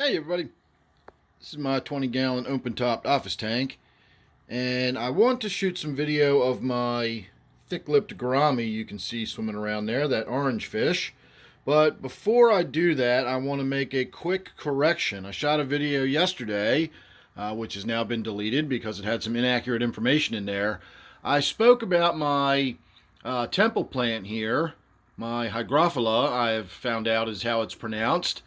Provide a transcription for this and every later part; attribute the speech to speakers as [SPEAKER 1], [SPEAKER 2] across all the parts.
[SPEAKER 1] Hey everybody, this is my 20-gallon open-topped office tank, and I want to shoot some video of my thick-lipped gourami you can see swimming around there, that orange fish. But before I do that, I want to make a quick correction. I shot a video yesterday, which has now been deleted because it had some inaccurate information in there. I spoke about my temple plant here, my hygrophila, I have found out is how it's pronounced.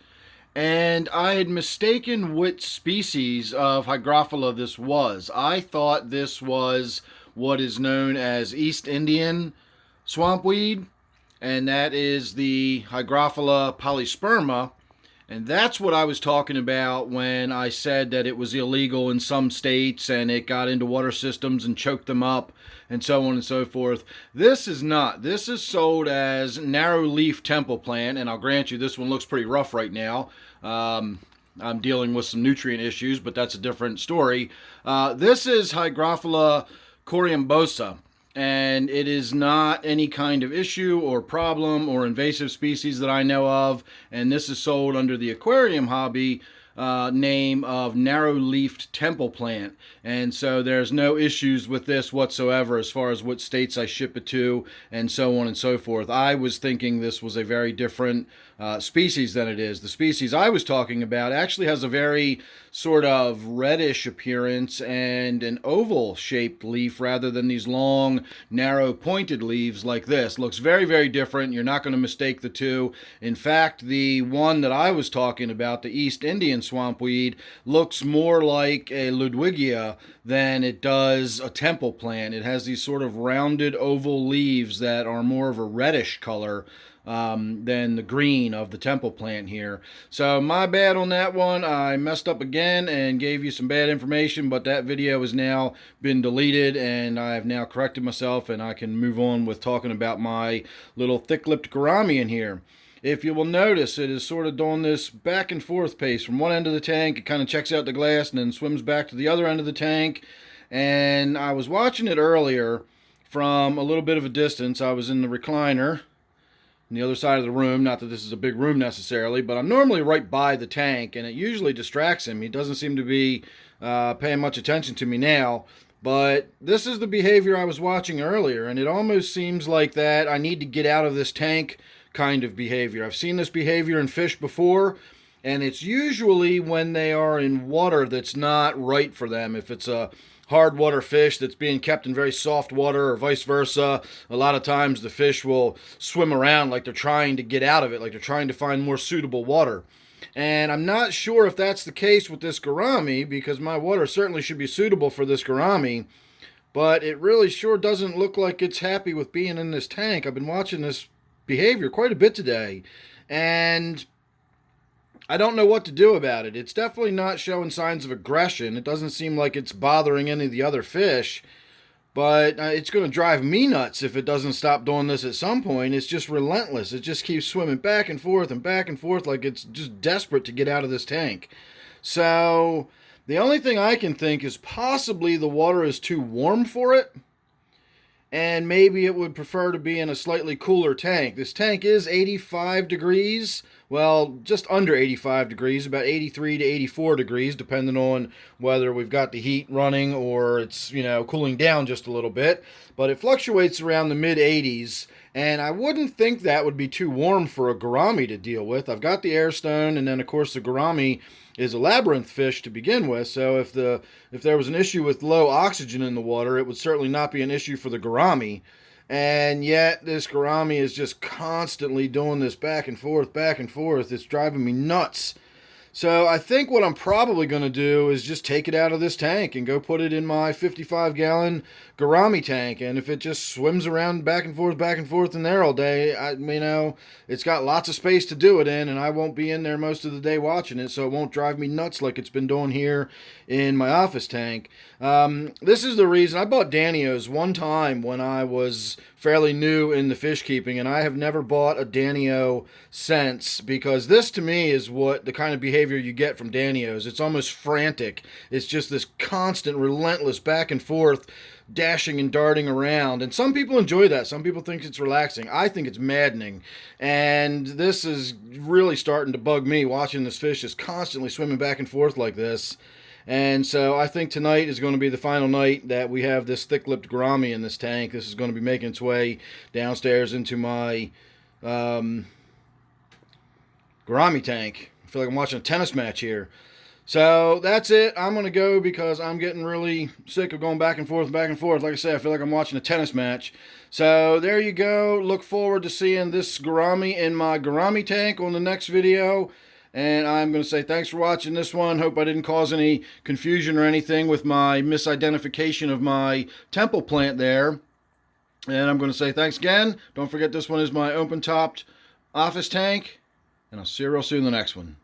[SPEAKER 1] And I had mistaken which species of hygrophila this was. I thought this was what is known as East Indian swampweed, and that is the Hygrophila polysperma. And that's what I was talking about when I said that it was illegal in some states and it got into water systems and choked them up and so on and so forth. This is not. This is sold as narrow leaf temple plant, and I'll grant you this one looks pretty rough right now. I'm dealing with some nutrient issues, but that's a different story. This is Hygrophila coriambosa, and it is not any kind of issue or problem or invasive species that I know of, and this is sold under the aquarium hobby name of narrow-leafed temple plant. And so there's no issues with this whatsoever as far as what states I ship it to and so on and so forth. I was thinking this was a very different species than it is. The species I was talking about actually has a very sort of reddish appearance and an oval shaped leaf rather than these long narrow pointed leaves like this. Looks very, very different. You're not going to mistake the two. In fact, the one that I was talking about, the East Indian swampweed, looks more like a Ludwigia than it does a temple plant. It has these sort of rounded oval leaves that are more of a reddish color than the green of the temple plant here. So my bad on that one. I messed up again and gave you some bad information, but that video has now been deleted and I have now corrected myself, and I can move on with talking about my little thick-lipped gourami in here. If you will notice, it is sort of doing this back and forth pace. From one end of the tank, it kind of checks out the glass and then swims back to the other end of the tank. And I was watching it earlier from a little bit of a distance. I was in the recliner on the other side of the room. Not that this is a big room necessarily, but I'm normally right by the tank, and it usually distracts him. He doesn't seem to be paying much attention to me now. But this is the behavior I was watching earlier, and it almost seems like that I need to get out of this tank kind of behavior. I've seen this behavior in fish before, and it's usually when they are in water that's not right for them. If it's a hard water fish that's being kept in very soft water or vice versa, a lot of times the fish will swim around like they're trying to get out of it, like they're trying to find more suitable water. And I'm not sure if that's the case with this gourami, because my water certainly should be suitable for this gourami, but it really sure doesn't look like it's happy with being in this tank. I've been watching this behavior quite a bit today, and I don't know what to do about it. It's definitely not showing signs of aggression. It doesn't seem like it's bothering any of the other fish, but it's going to drive me nuts if it doesn't stop doing this at some point. It's just relentless. It just keeps swimming back and forth like it's just desperate to get out of this tank. So the only thing I can think is possibly the water is too warm for it, and maybe it would prefer to be in a slightly cooler tank. This tank is 85 degrees, well, just under 85 degrees, about 83 to 84 degrees, depending on whether we've got the heat running or it's, cooling down just a little bit. But it fluctuates around the mid-80s, and I wouldn't think that would be too warm for a gourami to deal with. I've got the air stone, and then, of course, the gourami is a labyrinth fish to begin with, so if there was an issue with low oxygen in the water, it would certainly not be an issue for the gourami. And yet this gourami is just constantly doing this back and forth, back and forth. It's driving me nuts. So I think what I'm probably going to do is just take it out of this tank and go put it in my 55-gallon gourami tank. And if it just swims around back and forth in there all day, it's got lots of space to do it in, and I won't be in there most of the day watching it, so it won't drive me nuts like it's been doing here in my office tank. This is the reason I bought Danios one time when I was fairly new in the fish keeping, and I have never bought a Danio since, because this to me is what the kind of behavior behavior you get from Danio's. It's almost frantic. It's just this constant, relentless back and forth, dashing and darting around. And some people enjoy that. Some people think it's relaxing. I think it's maddening. And this is really starting to bug me, watching this fish just constantly swimming back and forth like this. And so I think tonight is going to be the final night that we have this thick-lipped gourami in this tank. This is going to be making its way downstairs into my gourami tank. I feel like I'm watching a tennis match here. So that's it. I'm going to go because I'm getting really sick of going back and forth, back and forth. Like I said, I feel like I'm watching a tennis match. So there you go. Look forward to seeing this gourami in my gourami tank on the next video. And I'm going to say thanks for watching this one. Hope I didn't cause any confusion or anything with my misidentification of my temple plant there. And I'm going to say thanks again. Don't forget this one is my open-topped office tank. And I'll see you real soon in the next one.